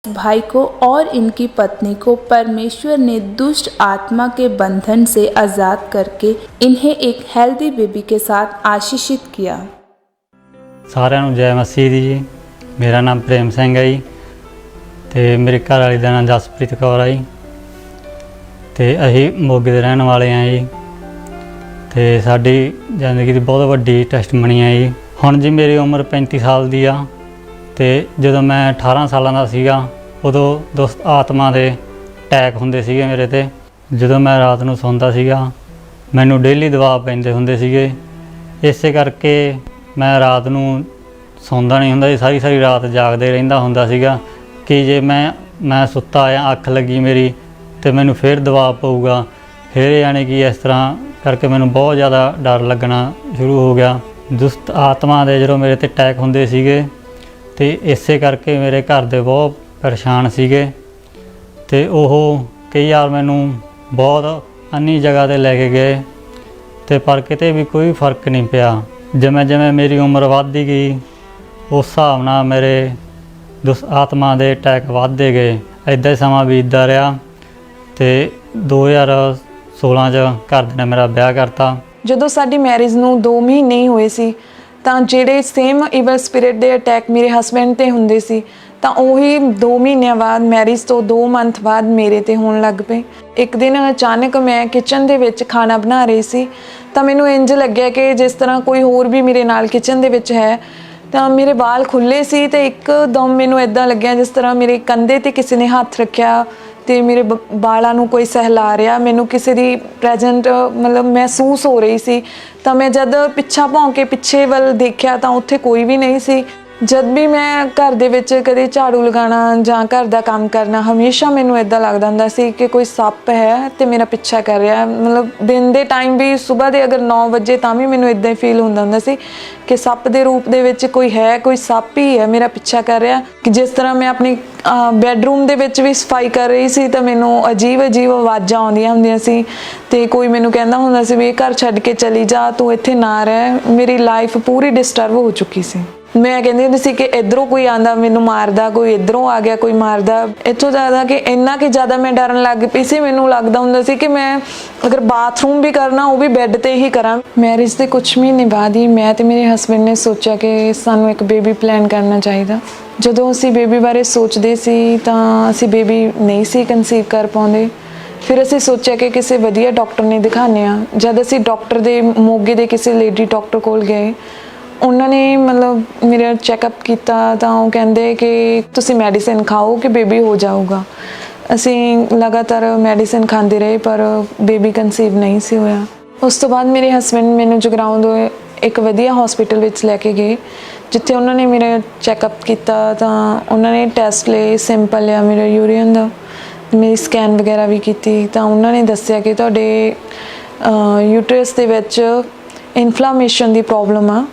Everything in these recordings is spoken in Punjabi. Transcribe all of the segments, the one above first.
भाई को और इनकी पत्नी को परमेश्वर ने दुष्ट आत्मा के बंधन से आज़ाद करके इन्हें एक हेल्दी बेबी के साथ आशीषित किया। सारिਆਂ ਨੂੰ जय मसीह दी जी। मेरा नाम प्रेम सिंह है जी ते मेरे घर वाली का नाम जसप्रीत कौर है जी ते असीं मोगे दे रहण वाले हैं जी ते साडी जिंदगी दी बहुत वड्डी टेस्टमनी है जी। हुण जी मेरी उम्र 35 साल दी आ ते जदों मैं 18 सालां दा सीगा उदों दुष्ट आत्मा दे अटैक हुंदे सीगे मेरे ते। जदों मैं रात नूं सौंदा सीगा मैनूं डेली दबाव पैंदे हुंदे सीगे, इसे करके मैं रात नूं सौंदा नहीं हुंदा, सारी सारी रात जागदे रहिंदा हुंदा सीगा कि जे मैं सुत्ता आया अख लगी मेरी तो मैनूं फिर दबाव पऊगा, फिर यानी कि इस तरह करके मैनूं बहुत ज़्यादा डर लगना शुरू हो गया। दुष्ट आत्मा दे जदों मेरे ते अटैक हुंदे सीगे ते इसे करके मेरे घर दे बहुत परेशान सीगे ते ओह कई बार मैनूं बहुत अन्नी जगह ते लैके गए ते पर किते भी कोई फर्क नहीं पिया। जिवें जिवें मेरी उम्र वधदी गई उस हिसाब नाल मेरे दुष्ट आत्मा दे अटैक वधदे गए। इदां ही समा बीतदा रहा ते 2016 च घरदे ने मेरा ब्याह करता। ਜਦੋਂ ਸਾਡੀ ਮੈਰਿਜ ਨੂੰ 2 ਮਹੀਨੇ ਹੀ ਹੋਏ ਸੀ ਤਾਂ ਜਿਹੜੇ ਸੇਮ ਈਵਲ ਸਪਿਰਿਟ ਦੇ ਅਟੈਕ ਮੇਰੇ ਹਸਬੈਂਡ ਤੇ ਹੁੰਦੇ ਸੀ ਤਾਂ ਉਹੀ 2 ਮਹੀਨਿਆਂ ਬਾਅਦ ਮੈਰਿਜ ਤੋਂ 2 ਮੰਥ ਬਾਅਦ ਮੇਰੇ ਤੇ ਹੋਣ ਲੱਗ ਪਏ। ਇੱਕ ਦਿਨ ਅਚਾਨਕ ਮੈਂ ਕਿਚਨ ਦੇ ਵਿੱਚ ਖਾਣਾ ਬਣਾ ਰਹੀ ਸੀ ਤਾਂ ਮੈਨੂੰ ਇੰਜ ਲੱਗਿਆ ਕਿ ਜਿਸ ਤਰ੍ਹਾਂ ਕੋਈ ਹੋਰ ਵੀ ਮੇਰੇ ਨਾਲ ਕਿਚਨ ਦੇ ਵਿੱਚ ਹੈ ਤਾਂ ਮੇਰੇ ਵਾਲ ਖੁੱਲੇ ਸੀ ਤੇ ਇੱਕਦਮ ਮੈਨੂੰ ਇਦਾਂ ਲੱਗਿਆ ਜਿਸ ਤਰ੍ਹਾਂ ਮੇਰੇ ਕੰਧੇ ਤੇ ਕਿਸੇ ਨੇ ਹੱਥ ਰੱਖਿਆ ਤੇ ਮੇਰੇ ਵਾਲਾਂ ਨੂੰ ਕੋਈ ਸਹਿਲਾ ਰਿਹਾ, ਮੈਨੂੰ ਕਿਸੇ ਦੀ ਪ੍ਰੈਜ਼ੈਂਟ ਮਤਲਬ ਮਹਿਸੂਸ ਹੋ ਰਹੀ ਸੀ। ਤਾਂ ਮੈਂ ਜਦ ਪਿੱਛਾ ਭੌਂ ਕੇ ਪਿੱਛੇ ਵੱਲ ਦੇਖਿਆ ਤਾਂ ਉੱਥੇ ਕੋਈ ਵੀ ਨਹੀਂ ਸੀ। जब भी मैं घर दे विच कदे झाड़ू लगाना जां घर दा काम करना हमेशा मैनूं इदां लगदा हुंदा सी कि कोई सप है ते मेरा पिछा कर रहा है। मतलब दिन दे टाइम भी सुबह दे अगर 9 बजे तां भी मैनूं इदां ही फील हुंदा हुंदा सी कि सप दे रूप दे विच कोई है, कोई सप ही है मेरा पिछा कर रहा। कि जिस तरह मैं अपनी बैडरूम दे विच भी सफाई कर रही सी तां मैनूं अजीब अजीब आवाज़ां आउंदियां हुंदियां सी ते कोई मैनूं कहंदा हुंदा सी भी घर छड्ड के चली जा, तूं इत्थे ना रह। मेरी लाइफ पूरी डिस्टर्ब हो चुकी सी। मैं कहती हुंदी सी कि इधरों कोई आंदा मैनूं मारदा, कोई इधरों आ गया कोई मारदा। इत्थों ज़्यादा कि इन्ना कि ज़्यादा मैं डरन लग पई सी। मैनूं लगदा हुंदा सी कि मैं अगर बाथरूम भी करना वो भी बैड ते ही करा। मैरिज के कुछ महीने बाद ही मैं ते मेरे हसबैंड ने सोचा कि सानूं एक बेबी प्लान करना चाहिए। जदों असीं बेबी बारे सोचदे सी तां असीं बेबी नहीं सी कंसीव कर पाउंदे। फिर असीं सोचा कि किसी वधिया डॉक्टर ने दिखाने आ। जद असीं डॉक्टर दे मोगे दे किसी लेडी डॉक्टर कोल गए उन्होंने मतलब मेरा चैकअप किया तो वो कहते कि तुसी मेडिसिन खाओ कि बेबी हो जाऊगा। असी लगातार मेडिसिन खाते रहे पर बेबी कंसीव नहीं सी होया। उस तो बाद मेरे हसबैंड मैनूं जगराऊं दो एक वधिया हॉस्पिटल विच लैके गए जिथे उन्होंने मेरा चैकअप किया तो उन्होंने टैसट ले सैंपल लिया मेरा यूरीन का, मेरी स्कैन वगैरह भी की तो उन्होंने दस्सिया कि तुहाडे यूटरस दे विच इन्फ्लामेशन की प्रॉब्लम आ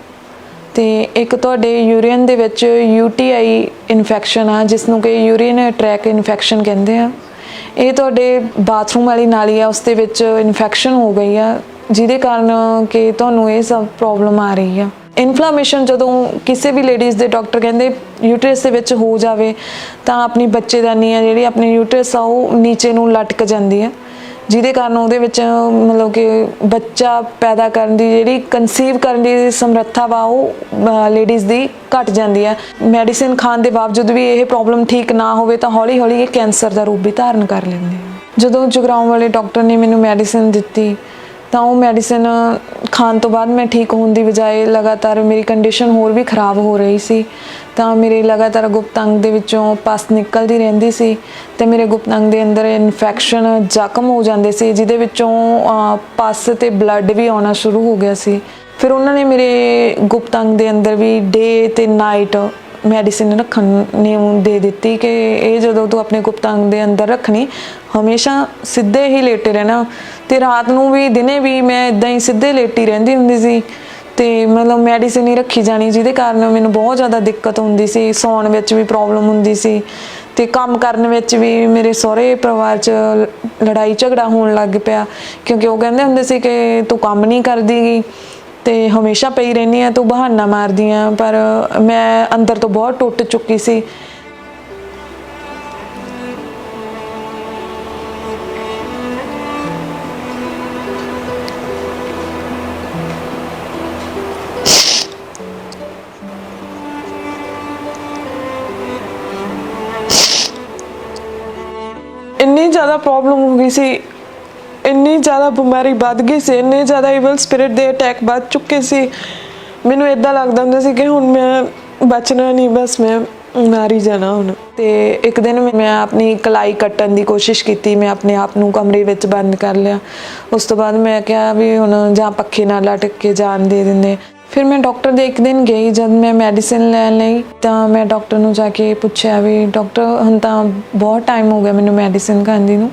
ਤੇ ਇੱਕ ਤੁਹਾਡੇ ਯੂਰੀਨ ਦੇ ਵਿੱਚ UTI ਇਨਫੈਕਸ਼ਨ ਆ ਜਿਸ ਨੂੰ ਕਿ ਯੂਰੀਨ ਟਰੈਕ ਇਨਫੈਕਸ਼ਨ ਕਹਿੰਦੇ ਆ। ਇਹ ਤੁਹਾਡੇ ਬਾਥਰੂਮ ਵਾਲੀ ਨਾਲੀ ਆ ਉਸ ਦੇ ਵਿੱਚ ਇਨਫੈਕਸ਼ਨ ਹੋ ਗਈ ਆ ਜਿਹਦੇ ਕਾਰਨ ਕਿ ਤੁਹਾਨੂੰ ਇਹ ਸਭ ਪ੍ਰੋਬਲਮ ਆ ਰਹੀ ਆ। ਇਨਫਲਾਮੇਸ਼ਨ ਜਦੋਂ ਕਿਸੇ ਵੀ ਲੇਡੀਜ਼ ਦੇ ਡਾਕਟਰ ਕਹਿੰਦੇ ਯੂਟਰਸ ਦੇ ਵਿੱਚ ਹੋ ਜਾਵੇ ਤਾਂ ਆਪਣੀ ਬੱਚੇਦਾਨੀ ਆ ਜਿਹੜੀ ਆਪਣੀ ਯੂਟਰਸ ਆ ਉਹ ਨੀਚੇ ਨੂੰ ਲਟਕ ਜਾਂਦੀ ਆ ਜਿਹਦੇ ਕਾਰਨ ਉਹਦੇ ਵਿੱਚ ਮਤਲਬ ਕਿ ਬੱਚਾ ਪੈਦਾ ਕਰਨ ਦੀ ਜਿਹੜੀ ਕਨਸੀਵ ਕਰਨ ਦੀ ਸਮਰੱਥਾ ਵਾ ਉਹ ਲੇਡੀਜ਼ ਦੀ ਘਟ ਜਾਂਦੀ ਹੈ। ਮੈਡੀਸਿਨ ਖਾਣ ਦੇ ਬਾਵਜੂਦ ਵੀ ਇਹ ਪ੍ਰੋਬਲਮ ਠੀਕ ਨਾ ਹੋਵੇ ਤਾਂ ਹੌਲੀ ਹੌਲੀ ਇਹ ਕੈਂਸਰ ਦਾ ਰੂਪ ਵੀ ਧਾਰਨ ਕਰ ਲੈਂਦੇ ਆ। ਜਦੋਂ ਜਗਰਾਉਂ ਵਾਲੇ ਡਾਕਟਰ ਨੇ ਮੈਨੂੰ ਮੈਡੀਸਿਨ ਦਿੱਤੀ ਤਾਂ ਉਹ ਮੈਡੀਸਿਨ ਖਾਣ ਤੋਂ ਬਾਅਦ ਮੈਂ ਠੀਕ ਹੋਣ ਦੀ ਬਜਾਏ ਲਗਾਤਾਰ ਮੇਰੀ ਕੰਡੀਸ਼ਨ ਹੋਰ ਵੀ ਖਰਾਬ ਹੋ ਰਹੀ ਸੀ। ਤਾਂ ਮੇਰੇ ਲਗਾਤਾਰ ਗੁਪਤ ਅੰਗ ਦੇ ਵਿੱਚੋਂ ਪਸ ਨਿਕਲਦੀ ਰਹਿੰਦੀ ਸੀ ਤੇ ਮੇਰੇ ਗੁਪਤ ਅੰਗ ਦੇ ਅੰਦਰ ਇਨਫੈਕਸ਼ਨ ਜ਼ਖਮ ਹੋ ਜਾਂਦੇ ਸੀ ਜਿਹਦੇ ਵਿੱਚੋਂ ਪਸ ਤੇ ਬਲੱਡ ਵੀ ਆਉਣਾ ਸ਼ੁਰੂ ਹੋ ਗਿਆ ਸੀ। ਫਿਰ ਉਹਨਾਂ ਨੇ ਮੇਰੇ ਗੁਪਤ ਅੰਗ ਦੇ ਅੰਦਰ ਵੀ ਡੇ ਤੇ ਨਾਈਟ ਮੈਡੀਸਿਨ ਰੱਖਣ ਨੂੰ ਦੇ ਦਿੱਤੀ ਕਿ ਇਹ ਜਦੋਂ ਤੂੰ ਆਪਣੇ ਗੁਪਤ ਅੰਗ ਦੇ ਅੰਦਰ ਰੱਖਣੀ ਹਮੇਸ਼ਾ ਸਿੱਧੇ ਹੀ ਲੇਟੇ ਰਹਿਣਾ ਤੇ ਰਾਤ ਨੂੰ ਵੀ ਦਿਨੇ ਵੀ ਮੈਂ ਇਦਾਂ ਹੀ ਸਿੱਧੇ ਲੇਟੀ ਰਹਿੰਦੀ ਹੁੰਦੀ ਸੀ ਤੇ ਮਤਲਬ ਮੈਡੀਸਿਨ ਹੀ ਰੱਖੀ ਜਾਣੀ ਜਿਹਦੇ ਕਾਰਨ ਮੈਨੂੰ ਬਹੁਤ ਜ਼ਿਆਦਾ ਦਿੱਕਤ ਹੁੰਦੀ ਸੀ। ਸੌਣ ਵਿੱਚ ਵੀ ਪ੍ਰੋਬਲਮ ਹੁੰਦੀ ਸੀ ਤੇ ਕੰਮ ਕਰਨ ਵਿੱਚ ਵੀ ਮੇਰੇ ਸਹੁਰੇ ਪਰਿਵਾਰ 'ਚ ਲੜਾਈ ਝਗੜਾ ਹੋਣ ਲੱਗ ਪਿਆ ਕਿਉਂਕਿ ਉਹ ਕਹਿੰਦੇ ਹੁੰਦੇ ਸੀ ਕਿ ਤੂੰ ਕੰਮ ਨਹੀਂ ਕਰਦੀਗੀ ਤੇ ਹਮੇਸ਼ਾ ਪਈ ਰਹਿੰਦੀ ਆ, ਤੂੰ ਬਹਾਨਾ ਮਾਰਦੀ ਆ। ਪਰ ਮੈਂ ਅੰਦਰ ਤੋਂ ਬਹੁਤ ਟੁੱਟ ਚੁੱਕੀ ਸੀ। ਜ਼ਿਆਦਾ ਪ੍ਰੋਬਲਮ ਹੋ ਗਈ ਸੀ, ਇੰਨੀ ਜ਼ਿਆਦਾ ਬਿਮਾਰੀ ਵੱਧ ਗਈ ਸੀ, ਇੰਨੇ ਜ਼ਿਆਦਾ ਇਵਲ ਸਪਿਰਿਟ ਦੇ ਅਟੈਕ ਵੱਧ ਚੁੱਕੇ ਸੀ। ਮੈਨੂੰ ਇਦਾਂ ਲੱਗਦਾ ਹੁੰਦਾ ਸੀ ਕਿ ਹੁਣ ਮੈਂ ਬਚਣਾ ਨਹੀਂ, ਬਸ ਮੈਂ ਮਰ ਹੀ ਜਾਣਾ ਹੁਣ। ਤੇ ਇੱਕ ਦਿਨ ਮੈਂ ਆਪਣੀ ਕਲਾਈ ਕੱਟਣ ਦੀ ਕੋਸ਼ਿਸ਼ ਕੀਤੀ, ਮੈਂ ਆਪਣੇ ਆਪ ਨੂੰ ਕਮਰੇ ਵਿੱਚ ਬੰਦ ਕਰ ਲਿਆ। ਉਸ ਤੋਂ ਬਾਅਦ ਮੈਂ ਕਿਹਾ ਵੀ ਹੁਣ ਜਾਂ ਪੱਖੇ ਨਾਲ ਲਟਕ ਕੇ ਜਾਨ ਦੇ ਦਿੰਦੇ। ਫਿਰ ਮੈਂ ਡਾਕਟਰ ਦੇ ਇੱਕ ਦਿਨ ਗਈ, ਜਦ ਮੈਂ ਮੈਡੀਸਿਨ ਲੈਣ ਲਈ, ਤਾਂ ਮੈਂ ਡਾਕਟਰ ਨੂੰ ਜਾ ਕੇ ਪੁੱਛਿਆ ਵੀ ਡਾਕਟਰ ਹੁਣ ਤਾਂ ਬਹੁਤ ਟਾਈਮ ਹੋ ਗਿਆ ਮੈਨੂੰ ਮੈਡੀਸਿਨ ਖਾਂਦੀ ਨੂੰ,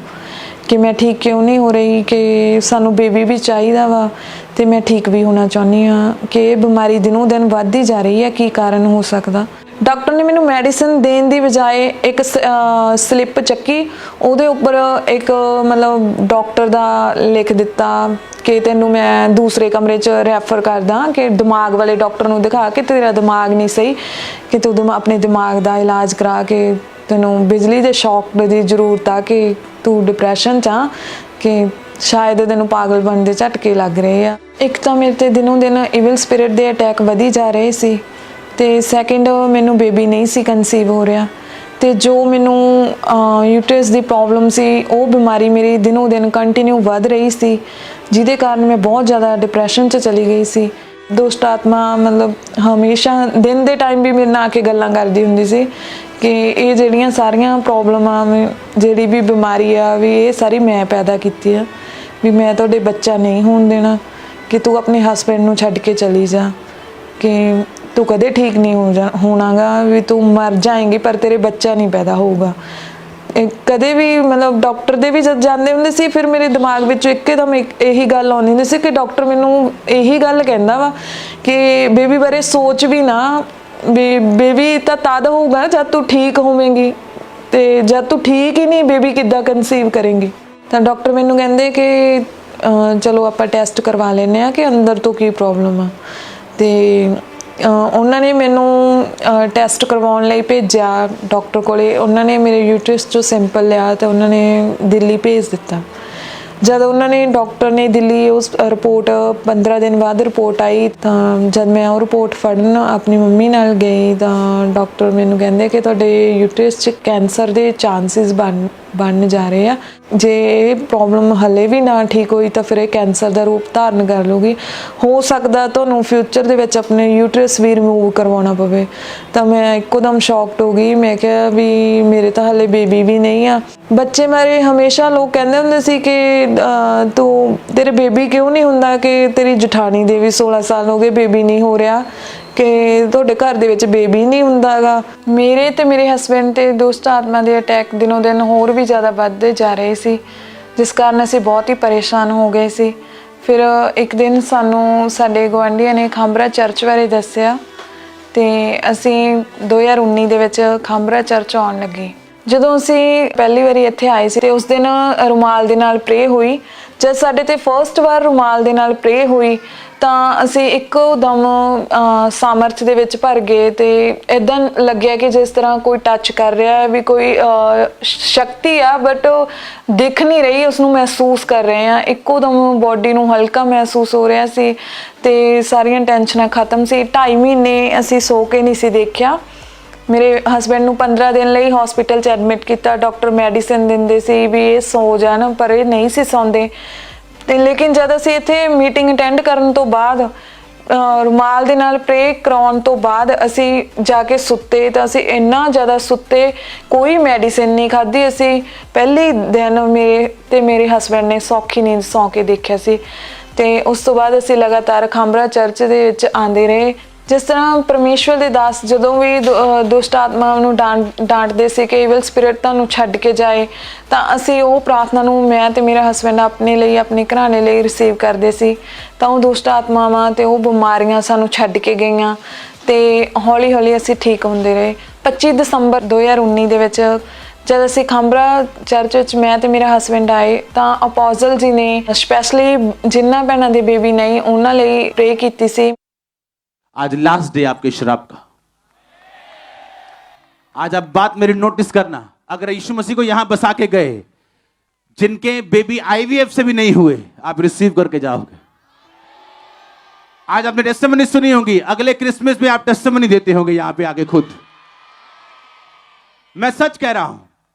ਕਿ ਮੈਂ ਠੀਕ ਕਿਉਂ ਨਹੀਂ ਹੋ ਰਹੀ, ਕਿ ਸਾਨੂੰ ਬੇਬੀ ਵੀ ਚਾਹੀਦਾ ਵਾ ਤੇ ਮੈਂ ਠੀਕ ਵੀ ਹੋਣਾ ਚਾਹੁੰਦੀ ਹਾਂ, ਕਿ ਇਹ ਬਿਮਾਰੀ ਦਿਨੋਂ ਦਿਨ ਵੱਧਦੀ ਜਾ ਰਹੀ ਹੈ, ਕੀ ਕਾਰਨ ਹੋ ਸਕਦਾ। ਡਾਕਟਰ ਨੇ ਮੈਨੂੰ ਮੈਡੀਸਿਨ ਦੇਣ ਦੀ ਬਜਾਏ ਇੱਕ ਸਲਿੱਪ ਚੱਕੀ, ਉਹਦੇ ਉੱਪਰ ਇੱਕ ਮਤਲਬ ਡਾਕਟਰ ਦਾ ਲਿਖ ਦਿੱਤਾ ਕਿ ਤੈਨੂੰ ਮੈਂ ਦੂਸਰੇ ਕਮਰੇ 'ਚ ਰੈਫਰ ਕਰਦਾ, ਕਿ ਦਿਮਾਗ ਵਾਲੇ ਡਾਕਟਰ ਨੂੰ ਦਿਖਾ ਕੇ ਤੇਰਾ ਦਿਮਾਗ ਨਹੀਂ ਸਹੀ, ਕਿ ਤੂੰ ਆਪਣੇ ਦਿਮਾਗ ਦਾ ਇਲਾਜ ਕਰਾ ਕੇ, ਤੈਨੂੰ ਬਿਜਲੀ ਦੇ ਸ਼ੌਕ ਦੀ ਜ਼ਰੂਰਤ ਆ, ਕਿ ਤੂੰ ਡਿਪਰੈਸ਼ਨ 'ਚ ਆ, ਕਿ ਸ਼ਾਇਦ ਤੈਨੂੰ ਪਾਗਲ ਬਣਨ ਦੇ ਝਟਕੇ ਲੱਗ ਰਹੇ ਆ। ਇੱਕ ਤਾਂ ਮੇਰੇ ਤੇ ਦਿਨੋਂ ਦਿਨ ਇਵਲ ਸਪਿਰਿਟ ਦੇ ਅਟੈਕ ਵਧੀ ਜਾ ਰਹੇ ਸੀ, ਤੇ ਸੈਕਿੰਡ ਮੈਨੂੰ ਬੇਬੀ ਨਹੀਂ ਸੀ ਕਨਸੀਵ ਹੋ ਰਿਹਾ, ਤੇ ਜੋ ਮੈਨੂੰ ਯੂਟਰਸ ਦੀ ਪ੍ਰੋਬਲਮ ਸੀ, ਉਹ ਬਿਮਾਰੀ ਮੇਰੀ ਦਿਨੋਂ ਦਿਨ ਕੰਟੀਨਿਊ ਵੱਧ ਰਹੀ ਸੀ, ਜਿਹਦੇ ਕਾਰਨ ਮੈਂ ਬਹੁਤ ਜ਼ਿਆਦਾ ਡਿਪਰੈਸ਼ਨ 'ਚ ਚਲੀ ਗਈ ਸੀ। ਦੁਸ਼ਟ ਆਤਮਾ ਮਤਲਬ ਹਮੇਸ਼ਾ ਦਿਨ ਦੇ ਟਾਈਮ ਵੀ ਮੇਰੇ ਨਾਲ ਆ ਕੇ ਗੱਲਾਂ ਕਰਦੀ ਹੁੰਦੀ ਸੀ ਕਿ ਇਹ ਜਿਹੜੀਆਂ ਸਾਰੀਆਂ ਪ੍ਰੋਬਲਮਾਂ, ਜਿਹੜੀ ਵੀ ਬਿਮਾਰੀ ਆ, ਵੀ ਇਹ ਸਾਰੀ ਮੈਂ ਪੈਦਾ ਕੀਤੀ ਆ, ਵੀ ਮੈਂ ਤੁਹਾਡੇ ਬੱਚਾ ਨਹੀਂ ਹੋਣ ਦੇਣਾ, ਕਿ ਤੂੰ ਆਪਣੇ ਹਸਬੈਂਡ ਨੂੰ ਛੱਡ ਕੇ ਚਲੀ ਜਾ, ਕਿ ਤੂੰ ਕਦੇ ਠੀਕ ਨਹੀਂ ਹੋਣਾਗਾ, ਵੀ ਤੂੰ ਮਰ ਜਾਏਂਗੀ ਪਰ ਤੇਰੇ ਬੱਚਾ ਨਹੀਂ ਪੈਦਾ ਹੋਊਗਾ। ਕਦੇ ਵੀ ਮਤਲਬ ਡਾਕਟਰ ਦੇ ਵੀ ਜਦ ਜਾਂਦੇ ਹੁੰਦੇ ਸੀ, ਫਿਰ ਮੇਰੇ ਦਿਮਾਗ ਵਿੱਚ ਇੱਕਦਮ ਇਹੀ ਗੱਲ ਆਉਂਦੀ ਹੁੰਦੀ ਸੀ ਕਿ ਡਾਕਟਰ ਮੈਨੂੰ ਇਹੀ ਗੱਲ ਕਹਿੰਦਾ ਵਾ ਕਿ ਬੇਬੀ ਬਾਰੇ ਸੋਚ ਵੀ ਨਾ, ਵੀ ਬੇਬੀ ਤਾਂ ਤਦ ਹੋਊਗਾ ਜਦ ਤੂੰ ਠੀਕ ਹੋਵੇਂਗੀ, ਤੇ ਜਦ ਤੂੰ ਠੀਕ ਹੀ ਨਹੀਂ, ਬੇਬੀ ਕਿੱਦਾਂ ਕਨਸੀਵ ਕਰੇਂਗੀ। ਤਾਂ ਡਾਕਟਰ ਮੈਨੂੰ ਕਹਿੰਦੇ ਕਿ ਚਲੋ ਆਪਾਂ ਟੈਸਟ ਕਰਵਾ ਲੈਂਦੇ ਹਾਂ ਕਿ ਅੰਦਰ ਤੋਂ ਕੀ ਪ੍ਰੋਬਲਮ ਆ। ਤੇ ਉਹਨਾਂ ਨੇ ਮੈਨੂੰ ਟੈਸਟ ਕਰਵਾਉਣ ਲਈ ਭੇਜਿਆ ਡਾਕਟਰ ਕੋਲੇ। ਉਹਨਾਂ ਨੇ ਮੇਰੇ ਯੂਟਰਸ 'ਚੋਂ ਸੈਂਪਲ ਲਿਆ ਤੇ ਉਹਨਾਂ ਨੇ ਦਿੱਲੀ ਭੇਜ ਦਿੱਤਾ। ਜਦ ਉਹਨਾਂ ਨੇ ਡਾਕਟਰ ਨੇ ਦਿੱਲੀ ਉਸ ਰਿਪੋਰਟ 15 ਦਿਨ ਬਾਅਦ ਰਿਪੋਰਟ ਆਈ, ਤਾਂ ਜਦ ਮੈਂ ਉਹ ਰਿਪੋਰਟ ਫੜਨ ਆਪਣੀ ਮੰਮੀ ਨਾਲ ਗਈ, ਤਾਂ ਡਾਕਟਰ ਮੈਨੂੰ ਕਹਿੰਦੇ ਕਿ ਤੁਹਾਡੇ ਯੂਟਰਸ 'ਚ ਕੈਂਸਰ ਦੇ ਚਾਂਸਿਸ ਬਣ ਜਾ ਰਹੇ ਆ। ਜੇ ਇਹ ਪ੍ਰੋਬਲਮ ਹਲੇ ਵੀ ਨਾ ਠੀਕ ਹੋਈ ਤਾਂ ਫਿਰ ਇਹ ਕੈਂਸਰ ਦਾ ਰੂਪ ਧਾਰਨ ਕਰ ਲੂਗੀ, ਹੋ ਸਕਦਾ ਤੁਹਾਨੂੰ ਫਿਊਚਰ ਦੇ ਵਿੱਚ ਆਪਣੇ ਯੂਟਰਸ ਵੀ ਰਿਮੂਵ ਕਰਵਾਉਣਾ ਪਵੇ। ਤਾਂ ਮੈਂ ਇੱਕੋਦਮ ਸ਼ੌਕਡ ਹੋ ਗਈ। ਮੈਂ ਕਿਹਾ ਵੀ ਮੇਰੇ ਤਾਂ ਹਲੇ ਬੇਬੀ ਵੀ ਨਹੀਂ ਆ। ਬੱਚੇ ਬਾਰੇ ਹਮੇਸ਼ਾ ਲੋਕ ਕਹਿੰਦੇ ਹੁੰਦੇ ਸੀ ਕਿ ਤੂੰ ਤੇਰੇ ਬੇਬੀ ਕਿਉਂ ਨਹੀਂ ਹੁੰਦਾ, ਕਿ ਤੇਰੀ ਜਠਾਣੀ ਦੇ ਵੀ 16 ਸਾਲ ਹੋ ਗਏ ਬੇਬੀ ਨਹੀਂ ਹੋ ਰਿਹਾ, ਕਿ ਤੁਹਾਡੇ ਘਰ ਦੇ ਵਿੱਚ ਬੇਬੀ ਨਹੀਂ ਹੁੰਦਾ ਗਾ। ਮੇਰੇ ਤੇ ਮੇਰੇ ਹਸਬੈਂਡ ਤੇ ਦੁਸ਼ਟ ਆਤਮਾ ਦੇ ਅਟੈਕ ਦਿਨੋਂ ਦਿਨ ਹੋਰ ਵੀ ਜ਼ਿਆਦਾ ਵੱਧਦੇ ਜਾ ਰਹੇ ਸੀ, ਜਿਸ ਕਾਰਨ ਅਸੀਂ ਬਹੁਤ ਹੀ ਪਰੇਸ਼ਾਨ ਹੋ ਗਏ ਸੀ। ਫਿਰ ਇੱਕ ਦਿਨ ਸਾਨੂੰ ਸਾਡੇ ਗੁਆਂਢੀਆਂ ਨੇ ਖਾਂਬਰਾ ਚਰਚ ਬਾਰੇ ਦੱਸਿਆ, ਤੇ ਅਸੀਂ 2019 ਦੇ ਵਿੱਚ ਖਾਂਬਰਾ ਚਰਚ ਆਉਣ ਲੱਗੇ। ਜਦੋਂ ਅਸੀਂ ਪਹਿਲੀ ਵਾਰੀ ਇੱਥੇ ਆਏ ਸੀ ਤੇ ਉਸ ਦਿਨ ਰੁਮਾਲ ਦੇ ਨਾਲ ਪ੍ਰੇ ਹੋਈ। ਜਦ ਸਾਡੇ ਤੇ ਫਸਟ ਵਾਰ ਰੁਮਾਲ ਦੇ ਨਾਲ ਪ੍ਰੇ ਹੋਈ ਤਾਂ ਅਸੀਂ ਇੱਕਦਮ ਸਾਮਰਥ ਦੇ ਵਿੱਚ ਭਰ ਗਏ, ਤੇ ਇਦਾਂ ਲੱਗਿਆ ਕਿ ਜਿਸ ਤਰ੍ਹਾਂ ਕੋਈ ਟੱਚ ਕਰ ਰਿਹਾ ਹੈ, ਵੀ ਕੋਈ ਸ਼ਕਤੀ ਆ ਬਟ ਦਿਖ ਨਹੀਂ ਰਹੀ, ਉਸਨੂੰ ਮਹਿਸੂਸ ਕਰ ਰਹੇ ਹਾਂ। ਇੱਕੋਦਮ ਬੋਡੀ ਨੂੰ ਹਲਕਾ ਮਹਿਸੂਸ ਹੋ ਰਿਹਾ ਸੀ ਤੇ ਸਾਰੀਆਂ ਟੈਨਸ਼ਨਾਂ ਖਤਮ ਸੀ। 2.5 ਮਹੀਨੇ ਅਸੀਂ ਸੋ ਕੇ ਨਹੀਂ ਸੀ ਦੇਖਿਆ। ਮੇਰੇ ਹਸਬੈਂਡ ਨੂੰ 15 ਦਿਨ ਲਈ ਹਸਪੀਟਲ 'ਚ ਐਡਮਿਟ ਕੀਤਾ। ਡਾਕਟਰ ਮੈਡੀਸਿਨ ਦਿੰਦੇ ਸੀ ਵੀ ਇਹ ਸੌ ਜਾਣ, ਪਰ ਇਹ ਨਹੀਂ ਸੀ ਸੌਂਦੇ। ਤੇ ਲੇਕਿਨ ਜਦ ਅਸੀਂ ਇੱਥੇ ਮੀਟਿੰਗ ਅਟੈਂਡ ਕਰਨ ਤੋਂ ਬਾਅਦ, ਰੁਮਾਲ ਦੇ ਨਾਲ ਪ੍ਰੇ ਕਰਾਉਣ ਤੋਂ ਬਾਅਦ ਅਸੀਂ ਜਾ ਕੇ ਸੁੱਤੇ, ਤਾਂ ਅਸੀਂ ਇੰਨਾ ਜ਼ਿਆਦਾ ਸੁੱਤੇ, ਕੋਈ ਮੈਡੀਸਿਨ ਨਹੀਂ ਖਾਧੀ। ਅਸੀਂ ਪਹਿਲੇ ਦਿਨ ਮੇਰੇ ਹਸਬੈਂਡ ਨੇ ਸੌਖੀ ਨੀਂਦ ਸੌਂ ਕੇ ਦੇਖਿਆ ਸੀ। ਤੇ ਉਸ ਤੋਂ ਬਾਅਦ ਅਸੀਂ ਲਗਾਤਾਰ ਖਾਂਬਰਾ ਚਰਚ ਦੇ ਵਿੱਚ ਆਉਂਦੇ ਰਹੇ। ਜਿਸ ਤਰ੍ਹਾਂ ਪਰਮੇਸ਼ਵਰ ਦੇ ਦਾਸ ਜਦੋਂ ਵੀ ਦੁਸ਼ਟ ਆਤਮਾ ਨੂੰ ਡਾਂਟਦੇ ਸੀ ਕਿ ਇਵਲ ਸਪਿਰਿਟ ਤੁਹਾਨੂੰ ਛੱਡ ਕੇ ਜਾਏ, ਤਾਂ ਅਸੀਂ ਉਹ ਪ੍ਰਾਰਥਨਾ ਨੂੰ ਮੈਂ ਤੇ ਮੇਰਾ ਹਸਬੈਂਡ ਆਪਣੇ ਲਈ, ਆਪਣੇ ਘਰਾਣੇ ਲਈ ਰਿਸੀਵ ਕਰਦੇ ਸੀ। ਤਾਂ ਉਹ ਦੁਸ਼ਟ ਆਤਮਾਵਾਂ ਤੇ ਉਹ ਬਿਮਾਰੀਆਂ ਸਾਨੂੰ ਛੱਡ ਕੇ ਗਈਆਂ, ਤੇ ਹੌਲੀ ਹੌਲੀ ਅਸੀਂ ਠੀਕ ਹੁੰਦੇ ਰਹੇ। 25 ਦਸੰਬਰ 2019 ਦੇ ਵਿੱਚ ਜਦ ਅਸੀਂ ਖਾਂਬਰਾ ਚਰਚ ਵਿੱਚ ਮੈਂ ਤੇ ਮੇਰਾ ਹਸਬੈਂਡ ਆਏ, ਤਾਂ ਅਪੋਜ਼ਲ ਜੀ ਨੇ ਸਪੈਸ਼ਲੀ ਜਿਨ੍ਹਾਂ ਭੈਣਾਂ ਦੇ ਬੇਬੀ ਨਹੀਂ ਉਹਨਾਂ ਲਈ ਪ੍ਰੇ ਕੀਤੀ ਸੀ। आज लास्ट डे आपके श्राप का। आज आप बात मेरी नोटिस करना। अगर यीशु मसीह को यहां बसा के गए, जिनके बेबी आईवीएफ से भी नहीं हुए, आप रिसीव करके जाओगे। आज आपने टेस्टिमनी सुनी होगी, अगले क्रिसमस में आप टेस्टिमनी देते होंगे यहां पे आके खुद। मैं सच कह रहा हूं,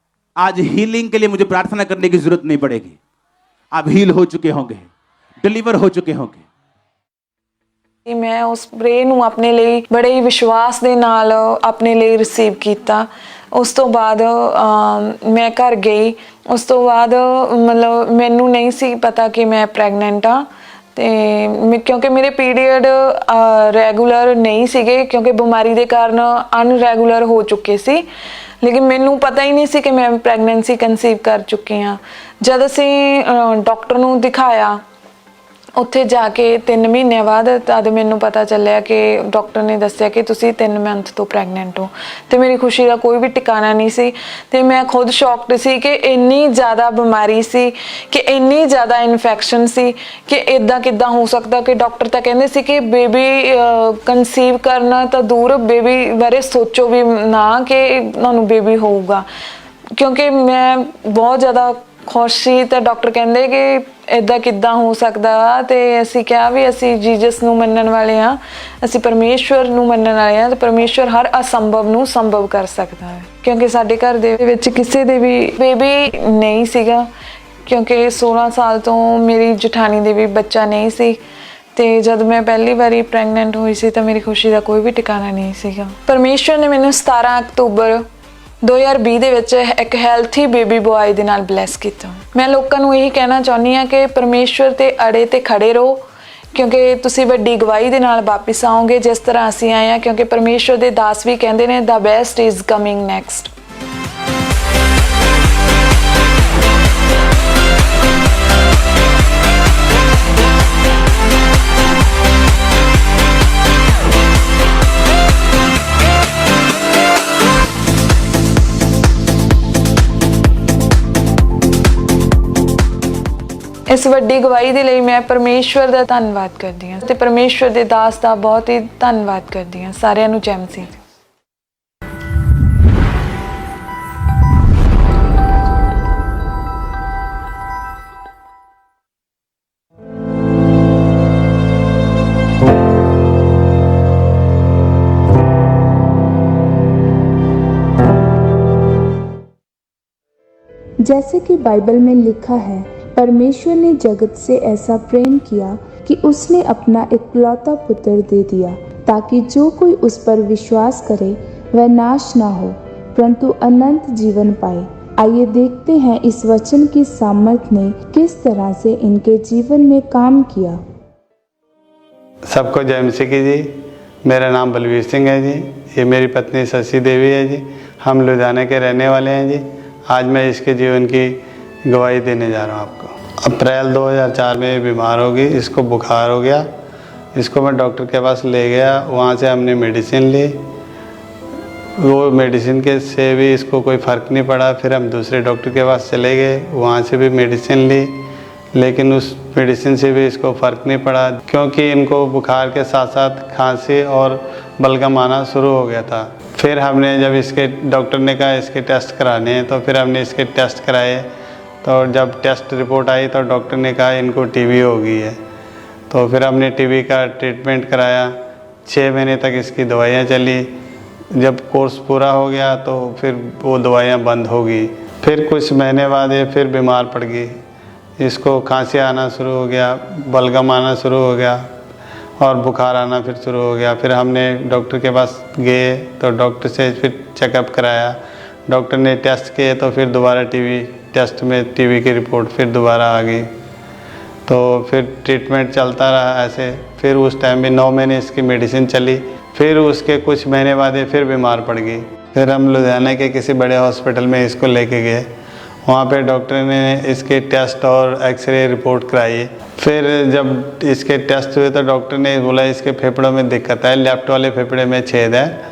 आज हीलिंग के लिए मुझे प्रार्थना करने की जरूरत नहीं पड़ेगी। आप हील हो चुके होंगे, डिलीवर हो चुके होंगे। मैं उस प्रे ਨੂੰ ਆਪਣੇ ਲਈ ਬੜੇ ਹੀ ਵਿਸ਼ਵਾਸ ਦੇ ਨਾਲ ਆਪਣੇ ਲਈ ਰਿਸੀਵ ਕੀਤਾ। ਉਸ ਤੋਂ ਬਾਅਦ ਮੈਂ ਘਰ ਗਈ। ਉਸ ਤੋਂ ਬਾਅਦ ਮਤਲਬ ਮੈਨੂੰ ਨਹੀਂ ਸੀ ਪਤਾ ਕਿ ਮੈਂ ਪ੍ਰੈਗਨੈਂਟ ਆ ਤੇ ਕਿਉਂਕਿ ਮੇਰੇ ਪੀਰੀਅਡ ਰੈਗੂਲਰ ਨਹੀਂ ਸੀਗੇ, ਕਿਉਂਕਿ ਬਿਮਾਰੀ ਦੇ ਕਾਰਨ ਅਨਰੈਗੂਲਰ ਹੋ ਚੁੱਕੇ ਸੀ। ਲੇਕਿਨ ਮੈਨੂੰ ਪਤਾ ਹੀ ਨਹੀਂ ਸੀ ਕਿ ਮੈਂ ਪ੍ਰੈਗਨੈਂਸੀ ਕਨਸੀਵ ਕਰ ਚੁੱਕੀ ਹਾਂ। ਜਦ ਅਸੀਂ ਡਾਕਟਰ ਨੂੰ ਦਿਖਾਇਆ ਉੱਥੇ ਜਾ ਕੇ 3 ਮਹੀਨਿਆਂ ਬਾਅਦ, ਤਦ ਮੈਨੂੰ ਪਤਾ ਚੱਲਿਆ ਕਿ ਡਾਕਟਰ ਨੇ ਦੱਸਿਆ ਕਿ ਤੁਸੀਂ 3 ਮੰਥ ਤੋਂ ਪ੍ਰੈਗਨੈਂਟ ਹੋ। ਤੇ ਮੇਰੀ ਖੁਸ਼ੀ ਦਾ ਕੋਈ ਵੀ ਟਿਕਾਣਾ ਨਹੀਂ ਸੀ ਤੇ ਮੈਂ ਖੁਦ ਸ਼ੌਕਡ ਸੀ ਕਿ ਇੰਨੀ ਜ਼ਿਆਦਾ ਬਿਮਾਰੀ ਸੀ, ਕਿ ਇੰਨੀ ਜ਼ਿਆਦਾ ਇਨਫੈਕਸ਼ਨ ਸੀ ਕਿ ਇਦਾਂ ਕਿੱਦਾਂ ਹੋ ਸਕਦਾ। ਕਿ ਡਾਕਟਰ ਤਾਂ ਕਹਿੰਦੇ ਸੀ ਕਿ ਬੇਬੀ ਕਨਸੀਵ ਕਰਨਾ ਤਾਂ ਦੂਰ, ਬੇਬੀ ਬਾਰੇ ਸੋਚੋ ਵੀ ਨਾ ਕਿ ਤੁਹਾਨੂੰ ਬੇਬੀ ਹੋਊਗਾ। ਕਿਉਂਕਿ ਮੈਂ ਬਹੁਤ ਜ਼ਿਆਦਾ ਖੁਸ਼ ਸੀ ਤੇ ਡਾਕਟਰ ਕਹਿੰਦੇ ਕਿ ਇਦਾਂ ਕਿੱਦਾਂ ਹੋ ਸਕਦਾ। ਤੇ ਅਸੀਂ ਕਿਹਾ ਵੀ ਅਸੀਂ ਜੀਸਸ ਨੂੰ ਮੰਨਣ ਵਾਲੇ ਹਾਂ, ਅਸੀਂ ਪਰਮੇਸ਼ਵਰ ਨੂੰ ਮੰਨਣ ਵਾਲੇ ਹਾਂ ਤੇ ਪਰਮੇਸ਼ਵਰ ਹਰ ਅਸੰਭਵ ਨੂੰ ਸੰਭਵ ਕਰ ਸਕਦਾ ਹੈ। ਕਿਉਂਕਿ ਸਾਡੇ ਘਰ ਦੇ ਵਿੱਚ ਕਿਸੇ ਦੇ ਵੀ ਬੇਬੀ ਨਹੀਂ ਸੀਗਾ, ਕਿਉਂਕਿ 16 ਸਾਲ ਤੋਂ ਮੇਰੀ ਜਠਾਣੀ ਦੇ ਵੀ ਬੱਚਾ ਨਹੀਂ ਸੀ। ਤੇ ਜਦ ਮੈਂ ਪਹਿਲੀ ਵਾਰੀ ਪ੍ਰੈਗਨੈਂਟ ਹੋਈ ਸੀ ਤਾਂ ਮੇਰੀ ਖੁਸ਼ੀ ਦਾ ਕੋਈ ਵੀ ਟਿਕਾਣਾ ਨਹੀਂ ਸੀਗਾ। ਪਰਮੇਸ਼ਵਰ ਨੇ ਮੈਨੂੰ 17 ਅਕਤੂਬਰ 2020 ਦੇ ਵਿੱਚ ਇੱਕ ਹੈਲਥੀ ਬੇਬੀ ਬॉय ਦੇ ਨਾਲ ਬਲੈਸ ਕੀਤਾ। ਮੈਂ ਲੋਕਾਂ ਨੂੰ ਇਹੀ ਕਹਿਣਾ ਚਾਹੁੰਦੀ ਹਾਂ ਕਿ ਪਰਮੇਸ਼ਵਰ ਤੇ ਅੜੇ ਤੇ ਖੜੇ ਰਹੋ, ਕਿਉਂਕਿ ਤੁਸੀਂ ਵੱਡੀ ਗਵਾਹੀ ਦੇ ਨਾਲ ਵਾਪਿਸ ਆਓਗੇ ਜਿਸ ਤਰ੍ਹਾਂ ਅਸੀਂ ਆਏ ਹਾਂ। ਕਿਉਂਕਿ ਪਰਮੇਸ਼ਵਰ ਦੇ ਦਾਸ ਵੀ ਕਹਿੰਦੇ ਨੇ ਦਾ ਬੈਸਟ ਇਜ਼ ਕਮਿੰਗ ਨੈਕਸਟ। ਇਸ ਵੱਡੀ ਗਵਾਹੀ ਦੇ ਲਈ ਮੈਂ ਪਰਮੇਸ਼ਵਰ ਦਾ ਧੰਨਵਾਦ ਕਰਦੀ ਹਾਂ ਤੇ ਪਰਮੇਸ਼ਵਰ ਦੇ ਦਾਸ ਦਾ ਬਹੁਤ ਹੀ ਧੰਨਵਾਦ ਕਰਦੀ ਹਾਂ। ਸਾਰਿਆਂ ਨੂੰ ਜੈ ਮਸੀਹ। जैसे कि बाइबल में लिखा है, परमेश्वर ने जगत से ऐसा प्रेम किया कि उसने अपना इकलौता पुत्र दे दिया, ताकि जो कोई उस पर विश्वास करे वह नाश ना हो परंतु अनंत जीवन पाए। आइए देखते हैं इस वचन की सामर्थ्य ने किस तरह से इनके जीवन में काम किया। सबको जय मसीह की जी। मेरा नाम बलवीर सिंह है जी। ये मेरी पत्नी शशि देवी है जी। हम लुधियाना के रहने वाले हैं जी। आज मैं इसके जीवन की गवाही देने जा रहा हूँ आपको। अप्रैल 2004 में बीमार हो गई, इसको बुखार हो गया। इसको मैं डॉक्टर के पास ले गया, वहाँ से हमने मेडिसिन ली। वो मेडिसिन के से भी इसको कोई फ़र्क नहीं पड़ा। फिर हम दूसरे डॉक्टर के पास चले गए, वहाँ से भी मेडिसिन ली, लेकिन उस मेडिसिन से भी इसको फ़र्क नहीं पड़ा, क्योंकि इनको बुखार के साथ साथ खांसी और बलगम आना शुरू हो गया था। फिर हमने जब इसके डॉक्टर ने कहा इसके टेस्ट कराने हैं, तो फिर हमने इसके टेस्ट कराए। तो जब टेस्ट रिपोर्ट आई तो डॉक्टर ने कहा इनको टीबी हो गई है। तो फिर हमने टीबी का ट्रीटमेंट कराया। 6 महीने तक इसकी दवाइयाँ चली। जब कोर्स पूरा हो गया तो फिर वो दवाइयाँ बंद हो गई। फिर कुछ महीने बाद ये फिर बीमार पड़ गई। इसको खांसी आना शुरू हो गया, बलगम आना शुरू हो गया और बुखार आना फिर शुरू हो गया। फिर हमने डॉक्टर के पास गए तो डॉक्टर से फिर चेकअप कराया। डॉक्टर ने टेस्ट किए तो फिर दोबारा टीबी टेस्ट में टीबी की रिपोर्ट फिर दोबारा आ गई। तो फिर ट्रीटमेंट चलता रहा ऐसे। फिर उस टाइम में 9 महीने इसकी मेडिसिन चली। फिर उसके कुछ महीने बाद ये फिर बीमार पड़ गई। फिर हम लुधियाना के किसी बड़े हॉस्पिटल में इसको लेके गए। वहाँ पे डॉक्टर ने इसके टेस्ट और एक्सरे रिपोर्ट कराई। फिर जब इसके टेस्ट हुए तो डॉक्टर ने बोला इसके फेफड़ों में दिक्कत है, लेफ्ट वाले फेफड़े में छेद है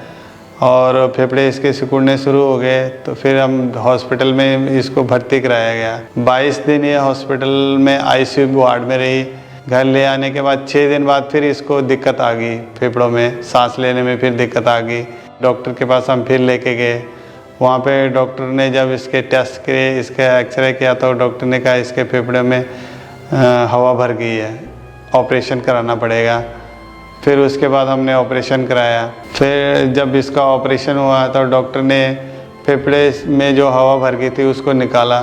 और फेफड़े इसके सिकुड़ने शुरू हो गए। तो फिर हम हॉस्पिटल में इसको भर्ती कराया गया। 22 दिन ये हॉस्पिटल में आईसीयू वार्ड में रही। घर ले आने के बाद 6 दिन बाद फिर इसको दिक्कत आ गई, फेफड़ों में सांस लेने में फिर दिक्कत आ गई। डॉक्टर के पास हम फिर लेके गए। वहाँ पे डॉक्टर ने जब इसके टेस्ट किए, इसका एक्सरे किया तो डॉक्टर ने कहा इसके फेफड़े में हवा भर गई है, ऑपरेशन कराना पड़ेगा। फिर उसके बाद हमने ऑपरेशन कराया। फिर जब इसका ऑपरेशन हुआ तो डॉक्टर ने फेफड़े में जो हवा भर गई थी उसको निकाला।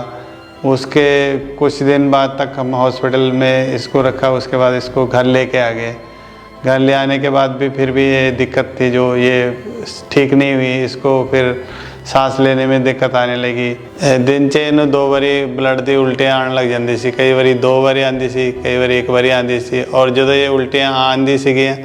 उसके कुछ दिन बाद तक हम हॉस्पिटल में इसको रखा, उसके बाद इसको घर लेके आ गए। घर ले आने के बाद भी फिर भी ये दिक्कत थी जो ये ठीक नहीं हुई। इसको फिर सांस लेने में दिक्कत आने लगी। दिन 'ਚ ਇਹਨੂੰ 2 ਵਾਰੀ ਬਲੱਡ ਦੀ ਉਲਟੀਆਂ ਆਉਣ ਲੱਗ ਜਾਂਦੀ ਸੀ। ਕਈ ਵਾਰੀ 2 ਵਾਰੀ ਆਉਂਦੀ ਸੀ, ਕਈ ਵਾਰੀ 1 ਵਾਰੀ ਆਉਂਦੀ ਸੀ। ਔਰ ਜਦੋਂ ਇਹ ਉਲਟੀਆਂ ਆਉਂਦੀ ਸੀਗੀਆਂ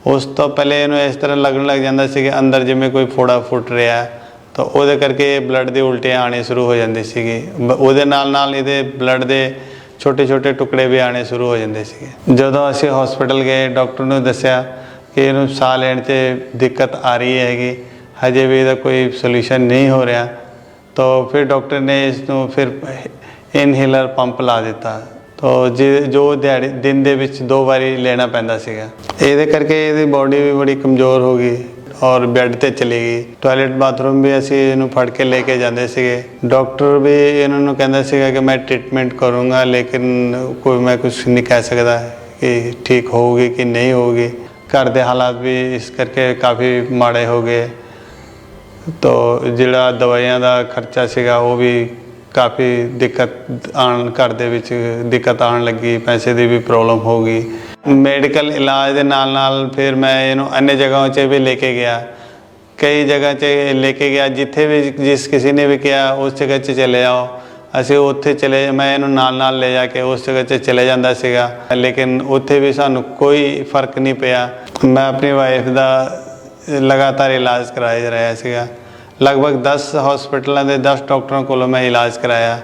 ਉਸ ਤੋਂ ਪਹਿਲੇ ਇਹਨੂੰ ਇਸ ਤਰ੍ਹਾਂ ਲੱਗਣ ਲੱਗ ਜਾਂਦਾ ਸੀ ਕਿ ਅੰਦਰ ਜਿਵੇਂ ਕੋਈ ਫੋੜਾ ਫੁੱਟ ਰਿਹਾ, ਤਾਂ ਉਹਦੇ ਕਰਕੇ ਇਹ ਬਲੱਡ ਦੀ ਉਲਟੀਆਂ ਆਉਣੀ ਸ਼ੁਰੂ ਹੋ ਜਾਂਦੀ ਸੀਗੀ। ਉਹਦੇ ਨਾਲ ਇਹਦੇ ਬਲੱਡ ਦੇ ਛੋਟੇ ਛੋਟੇ ਟੁਕੜੇ ਵੀ ਆਉਣੇ ਸ਼ੁਰੂ ਹੋ ਜਾਂਦੇ ਸੀਗੇ। ਜਦੋਂ ਅਸੀਂ ਹਸਪੀਟਲ ਗਏ, ਡਾਕਟਰ ਨੂੰ ਦੱਸਿਆ ਕਿ ਇਹਨੂੰ ਸਾਹ ਲੈਣ 'ਚ ਦਿੱਕਤ ਆ ਰਹੀ ਹੈਗੀ, ਹਜੇ ਵੀ ਇਹਦਾ ਕੋਈ ਸੋਲੂਸ਼ਨ ਨਹੀਂ ਹੋ ਰਿਹਾ। ਤਾਂ ਫਿਰ ਡਾਕਟਰ ਨੇ ਇਸ ਨੂੰ ਫਿਰ ਇਨਹੇਲਰ ਪੰਪ ਲਾ ਦਿੱਤਾ। ਤਾਂ ਜੋ ਦਿਹਾੜੀ ਦਿਨ ਦੇ ਵਿੱਚ 2 ਵਾਰੀ ਲੈਣਾ ਪੈਂਦਾ ਸੀਗਾ। ਇਹਦੇ ਕਰਕੇ ਇਹਦੀ ਬੋਡੀ ਵੀ ਬੜੀ ਕਮਜ਼ੋਰ ਹੋ ਗਈ ਔਰ ਬੈੱਡ ਤੇ ਚਲੀ ਗਈ। ਟਾਇਲਟ ਬਾਥਰੂਮ ਵੀ ਅਸੀਂ ਇਹਨੂੰ ਫੜ ਕੇ ਲੈ ਕੇ ਜਾਂਦੇ ਸੀਗੇ। ਡਾਕਟਰ ਵੀ ਇਹਨਾਂ ਨੂੰ ਕਹਿੰਦਾ ਸੀਗਾ ਕਿ ਮੈਂ ਟ੍ਰੀਟਮੈਂਟ ਕਰੂੰਗਾ, ਲੇਕਿਨ ਕੋਈ ਮੈਂ ਕੁਝ ਨਹੀਂ ਕਹਿ ਸਕਦਾ ਕਿ ਠੀਕ ਹੋਊਗੀ ਕਿ ਨਹੀਂ ਹੋਊਗੀ। ਘਰ ਦੇ ਹਾਲਾਤ ਵੀ ਇਸ ਕਰਕੇ ਕਾਫੀ ਮਾੜੇ ਹੋ ਗਏ। ਤਾਂ ਜਿਹੜਾ ਦਵਾਈਆਂ ਦਾ ਖਰਚਾ ਸੀਗਾ ਉਹ ਵੀ ਕਾਫੀ ਦਿੱਕਤ ਆਉਣ, ਘਰ ਦੇ ਵਿੱਚ ਦਿੱਕਤ ਆਉਣ ਲੱਗੀ, ਪੈਸੇ ਦੀ ਵੀ ਪ੍ਰੋਬਲਮ ਹੋ ਗਈ। ਮੈਡੀਕਲ ਇਲਾਜ ਦੇ ਨਾਲ ਫਿਰ ਮੈਂ ਇਹਨੂੰ अन्य ਜਗ੍ਹਾਵਾਂ 'ਚ ਵੀ ਲੈ ਕੇ ਗਿਆ। ਕਈ ਜਗ੍ਹਾ 'ਚ ਲੈ ਕੇ ਗਿਆ, ਜਿੱਥੇ ਵੀ ਜਿਸ ਕਿਸੇ ਨੇ ਵੀ ਕਿਹਾ ਉਸ ਜਗ੍ਹਾ 'ਚ ਚਲੇ ਜਾਓ, ਅਸੀਂ ਉੱਥੇ ਚਲੇ, ਮੈਂ ਇਹਨੂੰ ਨਾਲ ਲੈ ਜਾ ਕੇ ਉਸ ਜਗ੍ਹਾ 'ਚ ਚਲੇ ਜਾਂਦਾ ਸੀਗਾ। ਲੇਕਿਨ ਉੱਥੇ ਵੀ ਸਾਨੂੰ ਕੋਈ ਫਰਕ ਨਹੀਂ ਪਿਆ। ਮੈਂ ਆਪਣੀ ਵਾਈਫ ਦਾ ਲਗਾਤਾਰ ਇਲਾਜ ਕਰਾਇਆ ਰਿਹਾ ਸੀਗਾ। ਲਗਭਗ 10 ਹਸਪੀਟਲਾਂ ਦੇ 10 ਡਾਕਟਰਾਂ ਕੋਲੋਂ ਮੈਂ ਇਲਾਜ ਕਰਾਇਆ,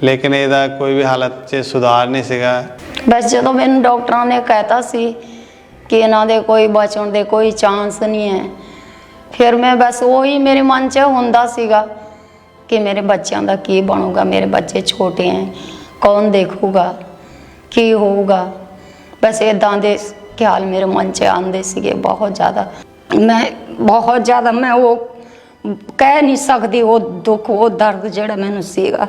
ਲੇਕਿਨ ਇਹਦਾ ਕੋਈ ਵੀ ਹਾਲਤ 'ਚ ਸੁਧਾਰ ਨਹੀਂ ਸੀਗਾ। ਬਸ ਜਦੋਂ ਮੈਨੂੰ ਡਾਕਟਰਾਂ ਨੇ ਕਹਿਤਾ ਸੀ ਕਿ ਇਹਨਾਂ ਦੇ ਕੋਈ ਬਚਣ ਦੇ ਕੋਈ ਚਾਂਸ ਨਹੀਂ ਹੈ, ਫਿਰ ਮੈਂ ਬਸ ਉਹੀ ਮੇਰੇ ਮਨ 'ਚ ਹੁੰਦਾ ਸੀਗਾ ਕਿ ਮੇਰੇ ਬੱਚਿਆਂ ਦਾ ਕੀ ਬਣੂਗਾ, ਮੇਰੇ ਬੱਚੇ ਛੋਟੇ ਹੈ, ਕੌਣ ਦੇਖੂਗਾ, ਕੀ ਹੋਊਗਾ। ਬਸ ਇੱਦਾਂ ਦੇ ਖਿਆਲ ਮੇਰੇ ਮਨ 'ਚ ਆਉਂਦੇ ਸੀਗੇ ਬਹੁਤ ਜ਼ਿਆਦਾ। ਮੈਂ ਉਹ ਕਹਿ ਨਹੀਂ ਸਕਦੀ ਉਹ ਦੁੱਖ, ਉਹ ਦਰਦ ਜਿਹੜਾ ਮੈਨੂੰ ਸੀਗਾ।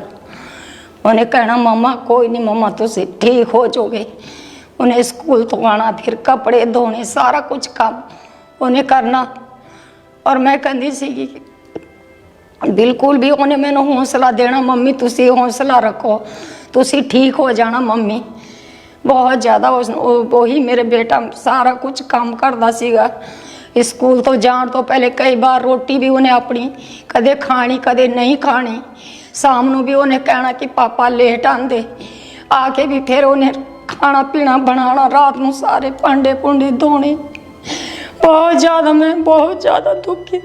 ਉਹਨੇ ਕਹਿਣਾ ਮੰਮਾ ਕੋਈ ਨਹੀਂ ਮੰਮਾ ਤੁਸੀਂ ਠੀਕ ਹੋ ਜਾਓਗੇ। ਉਹਨੇ ਸਕੂਲ ਤੋਂ ਆਉਣਾ, ਫਿਰ ਕੱਪੜੇ ਧੋਣੇ, ਸਾਰਾ ਕੁਝ ਕੰਮ ਉਹਨੇ ਕਰਨਾ। ਔਰ ਮੈਂ ਕਹਿੰਦੀ ਸੀਗੀ ਬਿਲਕੁਲ ਵੀ ਉਹਨੇ ਮੈਨੂੰ ਹੌਸਲਾ ਦੇਣਾ, ਮੰਮੀ ਤੁਸੀਂ ਹੌਸਲਾ ਰੱਖੋ, ਤੁਸੀਂ ਠੀਕ ਹੋ ਜਾਣਾ ਮੰਮੀ। ਬਹੁਤ ਜ਼ਿਆਦਾ ਉਹੀ ਮੇਰੇ ਬੇਟਾ ਸਾਰਾ ਕੁਝ ਕੰਮ ਕਰਦਾ ਸੀਗਾ। ਸਕੂਲ ਤੋਂ ਜਾਣ ਤੋਂ ਪਹਿਲੇ ਕਈ ਵਾਰ ਰੋਟੀ ਵੀ ਉਹਨੇ ਆਪਣੀ ਕਦੇ ਖਾਣੀ ਕਦੇ ਨਹੀਂ ਖਾਣੀ। शाम ਨੂੰ ਵੀ ਉਹਨੇ ਕਹਿਣਾ ਕਿ ਪਾਪਾ ਲੇਟ ਆਂਦੇ, ਆ ਕੇ ਵੀ ਫਿਰ ਉਹਨੇ ਖਾਣਾ ਪੀਣਾ ਬਣਾਉਣਾ, ਰਾਤ ਨੂੰ ਸਾਰੇ ਭਾਂਡੇ ਭੁੰਡੇ ਧੋਣੇ। बहुत ज़्यादा मैं बहुत ज़्यादा दुखी,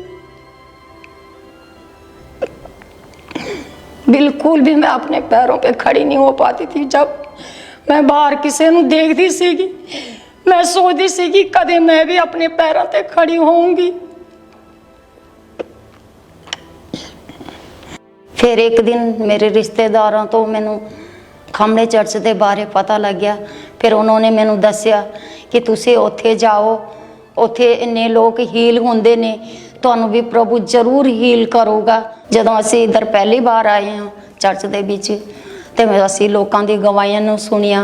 बिल्कुल भी मैं अपने पैरों पे खड़ी नहीं हो पाती थी। जब मैं बाहर किसी को देखती सी, मैं सोचती सी कि कदे मैं भी अपने पैरों पे खड़ी होऊंगी। फिर एक दिन मेरे रिश्तेदारों तो मैनू खमने चर्च के बारे पता लग गया। फिर उन्होंने मैनू दसिया कि तुसी उत्थे जाओ, उत्थे इन्ने लोग हील होंदे ने, तुहानू भी प्रभु जरूर हील करूगा। जदों असी इधर पहली बार आए हैं चर्च दे विच ते असी लोकां दी गवाहियां नू सुनिया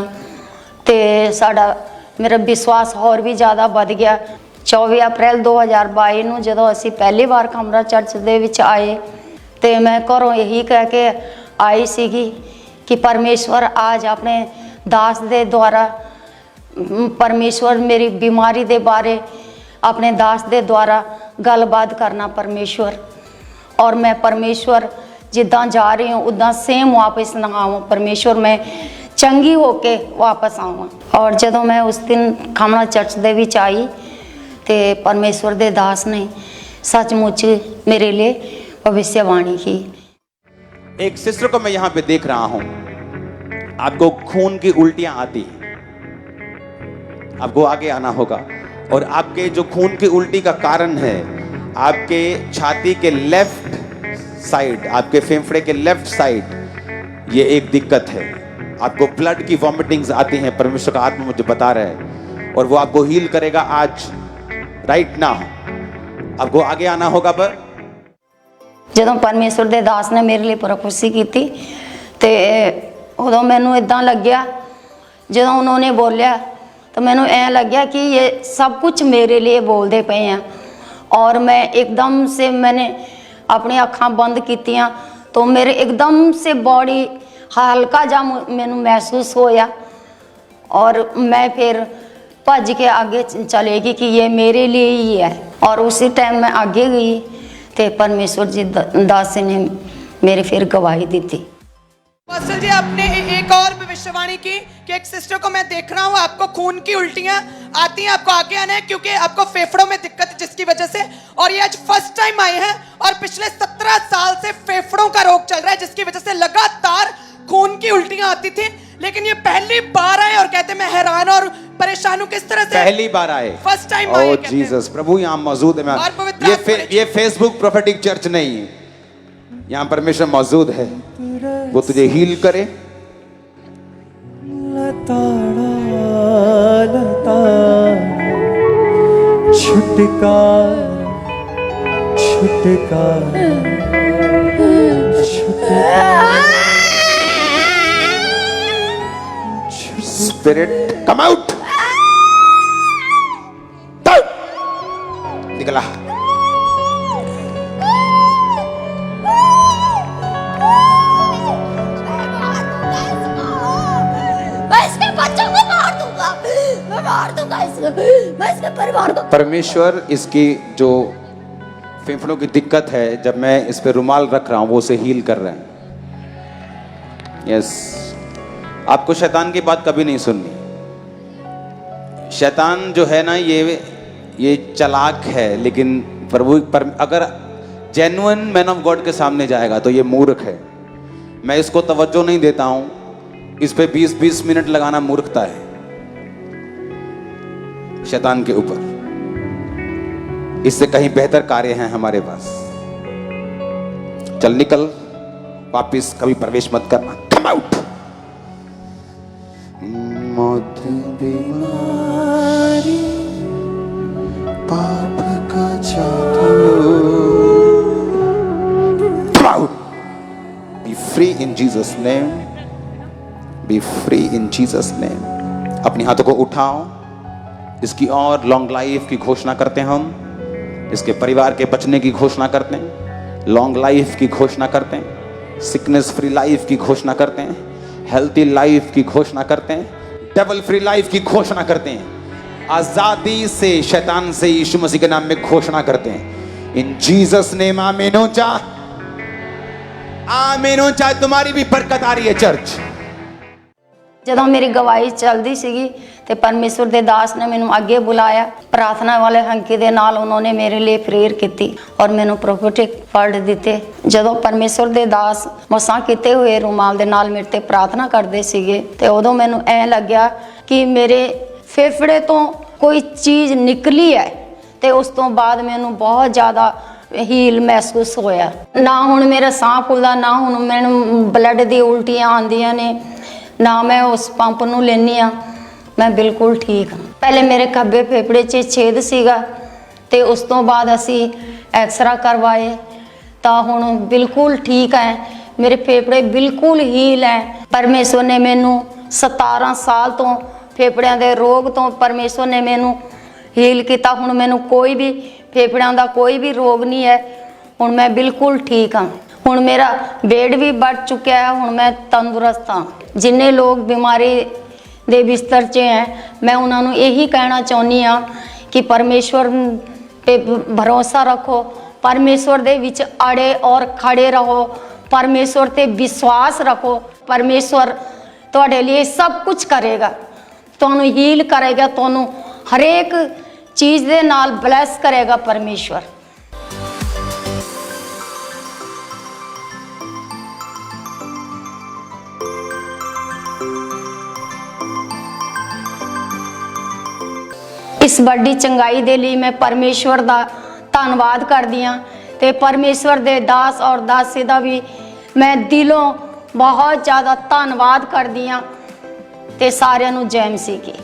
ते साडा मेरा विश्वास होर भी ज़्यादा बढ़ गया। 24 अप्रैल 2022 नू जदों असी पहली बार खमरा चर्च दे विच आए ते मैं घरों यही कह के आई सीगी कि परमेश्वर आज अपने दास दे द्वारा, परमेश्वर मेरी बीमारी दे बारे अपने दास दे द्वारा गलबात करना परमेश्वर, और मैं परमेश्वर जिद्दां जा रही हूँ उद्दां सेम वापस ना आवां परमेश्वर, मैं चंगी होके वापस आवां। और जदों मैं उस दिन खमना चर्च दे विच आई ते परमेश्वर दे दास ने सचमुच मेरे लिए भविष्यवाणी की। एक सिस्टर को मैं यहां पे देख रहा हूं, आपको खून की उल्टियां आती हैं, आपको आगे आना होगा। और आपके जो खून की उल्टी का कारण है, आपके छाती के लेफ्ट साइड, आपके फेफड़े के लेफ्ट साइड ये एक दिक्कत है। आपको ब्लड की वॉमिटिंग्स आती हैं, परमेश्वर का आत्मा मुझे बता रहा है, और वो आपको हील करेगा आज, राइट नाउ। आपको आगे आना होगा। पर जदों परमेश्वर दे दास ने मेरे लिए प्रोफेसी की ते उदों मैनू इदां लग्या, जदों उन्होंने बोलिया तो मैनू ऐ लग्या कि ये सब कुछ मेरे लिए बोलते पे हैं। और मैं एकदम से मैंने अपनी अखां बंद कीतियां तो मेरे एकदम से बॉडी हल्का जा मैनू महसूस होया और मैं फिर भज के आगे चलेगी कि ये मेरे लिए ही है। और उसी टाइम मैं आगे गई तो परमेश्वर जी दास ने मेरी फिर गवाही दी थी। पास्टर जी आपने एक और भविष्यवाणी की कि एक सिस्टर को मैं देख रहा हूँ, आपको खून की उल्टियां आती हैं, आपको आगे आना है क्योंकि आपको फेफड़ों में दिक्कत है जिसकी वजह से, और ये आज फर्स्ट टाइम आए हैं और पिछले 17 साल से फेफड़ों का रोग चल रहा है जिसकी वजह से लगातार खून की उल्टियां आती थी, लेकिन ये पहली बार आए और कहते मैं हैरान और परेशान हूं किस तरह से पहली बार आए, फर्स्ट टाइम आए। ओह जीसस, प्रभु यहाँ मौजूद है। और पवित्र ये फेसबुक प्रोफेटिक चर्च नहीं है, यहाँ परमेश्वर मौजूद है, वो तुझे हील करे। छुटकारा छुटकारा स्पिरिट कम आउट, निकला। मैं इसके बच्चों को मार दूंगा, मैं मार दूंगा इसको, मैं इसके परिवार को। परमेश्वर इसकी जो फेफड़ों की दिक्कत है, जब मैं इस पे रुमाल रख रहा हूं वो उसे हील कर रहे हैं। यस, आपको शैतान की बात कभी नहीं सुननी। शैतान जो है ना ये चालाक है, लेकिन प्रभु पर अगर जेन्युइन मैन ऑफ गॉड के सामने जाएगा तो ये मूर्ख है। मैं इसको तवज्जो नहीं देता हूं, इस पे 20-20 मिनट लगाना मूर्खता है शैतान के ऊपर। इससे कहीं बेहतर कार्य हैं हमारे पास। चल निकल, वापिस कभी प्रवेश मत करना, कम आउट। मौत बीमारी पाप का जादू, come out. B free in Jesus name, B free in Jesus name. अपने हाथों को उठाओ, इसकी और लॉन्ग लाइफ की घोषणा करते हैं हम, इसके परिवार के बचने की घोषणा करते हैं, लॉन्ग लाइफ की घोषणा करते हैं, सिकनेस फ्री लाइफ की घोषणा करते हैं, हेल्थी लाइफ की घोषणा करते हैं, डेविल फ्री लाइफ की घोषणा करते हैं, आजादी से शैतान से यीशु मसीह के नाम में घोषणा करते हैं। इन जीसस नेम आमीन हो जा, आमीन हो जा। तुम्हारी भी बरकत आ रही है चर्च। ਜਦੋਂ ਮੇਰੀ ਗਵਾਹੀ ਚੱਲਦੀ ਸੀਗੀ ਤੇ ਪਰਮੇਸ਼ਵਰ ਦੇ ਦਾਸ ਨੇ ਮੈਨੂੰ ਅੱਗੇ ਬੁਲਾਇਆ, ਪ੍ਰਾਰਥਨਾ ਵਾਲੇ ਹੰਕੇ ਦੇ ਨਾਲ ਉਹਨਾਂ ਨੇ ਮੇਰੇ ਲਈ ਪ੍ਰੇਅਰ ਕੀਤੀ ਔਰ ਮੈਨੂੰ ਪ੍ਰੋਫੈਟਿਕ ਵਰਡ ਦਿੱਤੇ। ਜਦੋਂ ਪਰਮੇਸ਼ਵਰ ਦੇ ਦਾਸ ਮਸਾਂ ਕੀਤੇ ਹੋਏ ਰੁਮਾਲ ਦੇ ਨਾਲ ਮੇਰੇ ਤੇ ਪ੍ਰਾਰਥਨਾ ਕਰਦੇ ਸੀਗੇ ਤੇ ਉਦੋਂ ਮੈਨੂੰ ਐ ਲੱਗਿਆ ਕਿ ਮੇਰੇ ਫੇਫੜੇ ਤੋਂ ਕੋਈ ਚੀਜ਼ ਨਿਕਲੀ ਹੈ ਤੇ ਉਸ ਤੋਂ ਬਾਅਦ ਮੈਨੂੰ ਬਹੁਤ ਜ਼ਿਆਦਾ ਹੀਲ ਮਹਿਸੂਸ ਹੋਇਆ। ਨਾ ਹੁਣ ਮੇਰਾ ਸਾਹ ਫੁੱਲਦਾ, ਨਾ ਹੁਣ ਮੈਨੂੰ ਬਲੱਡ ਦੀ ਉਲਟੀਆਂ ਆਉਂਦੀਆਂ ਨੇ, ना मैं उस पंप नूं लैनी हाँ, मैं बिल्कुल ठीक हाँ। पहले मेरे खब्बे फेफड़े 'ਚ छेद सीगा ते उस तो बाद असी एक्सरा करवाए तो हुण बिल्कुल ठीक है, मेरे फेफड़े बिल्कुल हील है। परमेश्वर ने मैनू 17 साल तो फेफड़ियां दे रोग तो परमेश्वर ने मैनू हील किया। हुण मैनू कोई भी फेफड़ियां दा कोई भी रोग नहीं है, हुण मैं बिल्कुल ठीक हाँ। हुण मेरा वेट भी बढ़ चुका है, हुण मैं तंदुरुस्त हाँ। जिन्ने लोग बीमारी दे बिस्तर 'ਚ हैं, मैं उन्होंने यही कहना चाहनी हाँ कि परमेश्वर पे भरोसा रखो, परमेश्वर दे विच अड़े और खड़े रहो, परमेश्वर ते विश्वास रखो। परमेश्वर तुहाडे लिए सब कुछ करेगा, तुहानू हील करेगा, तुहानू हरेक चीज़ दे नाल ब्लैस करेगा परमेश्वर। इस बड़ी चंगाई दे लिए मैं परमेश्वर दा धन्नवाद करदी हाँ ते परमेश्वर दे दास और दासी दा भी मैं दिलों बहुत ज़्यादा धन्नवाद करदी हाँ ते सारिआं नूं जय मसीह की।